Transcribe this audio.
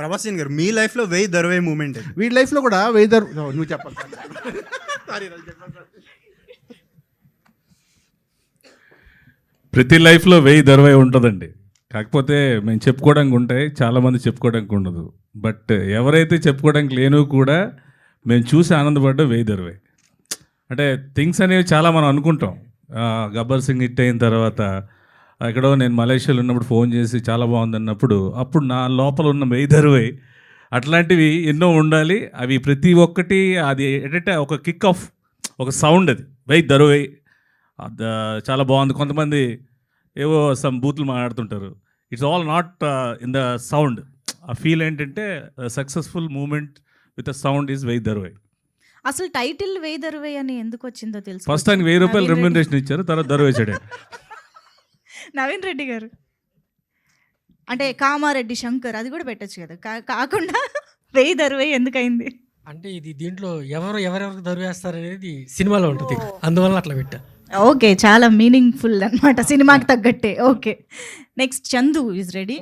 ప్రభాసిన్ గారు మీ లైఫ్లో 1000 దర్వే మూమెంట్ వీడి లైఫ్లో కూడా వెదర్ నువ్వు చెప్పాలి. సారీ ప్రతి లైఫ్లో 1000 దర్వే ఉంటుందండి. కాకపోతే మేము చెప్పుకోవడానికి ఉంటాయి, చాలామంది చెప్పుకోవడానికి ఉండదు. బట్ ఎవరైతే చెప్పుకోవడానికి లేనో కూడా మేము చూసి ఆనందపడ్డా 1000 దర్వే. అంటే థింగ్స్ అనేవి చాలా మనం అనుకుంటాం. గబ్బర్ సింగ్ హిట్ అయిన తర్వాత ఎక్కడో నేను మలేషియాలో ఉన్నప్పుడు ఫోన్ చేసి చాలా బాగుంది అన్నప్పుడు అప్పుడు నా లోపల ఉన్న 1000 దర్వే అట్లాంటివి ఎన్నో ఉండాలి. అవి ప్రతి ఒక్కటి అది ఏంటంటే ఒక కిక్ ఆఫ్ ఒక సౌండ్, అది 1000 దర్వే చాలా బాగుంది. కొంతమంది ఏవో సమ్ బూతులు మాట్లాడుతుంటారు. It's all not in the sound. ఆ ఫీల్ ఏంటంటే successful moment with a sound is 1000 దర్వే. అసలు టైటిల్ 1000 దర్వే అని ఎందుకు వచ్చిందో తెలుసు. ఫస్ట్ ఆయనకి 1000 రూపాయలు రెమ్యూనరేషన్ ఇచ్చారు, తర్వాత దర్వే వేసాడు. నవీన్ రెడ్డి గారు అంటే కామారెడ్డి శంకర్ అది కూడా పెట్టచ్చు కదా, కాకుండా 1000 దర్వే ఎందుకైంది అంటే ఇది దీంట్లో ఎవరెవరికి దరివేస్తారు అనేది సినిమాలో ఉంటుంది, అందువల్ల అట్లా పెట్టా. ఓకే, చాలా మీనింగ్ఫుల్ అన్నమాట సినిమాకి తగ్గట్టే. Okay, next Chandu is ready.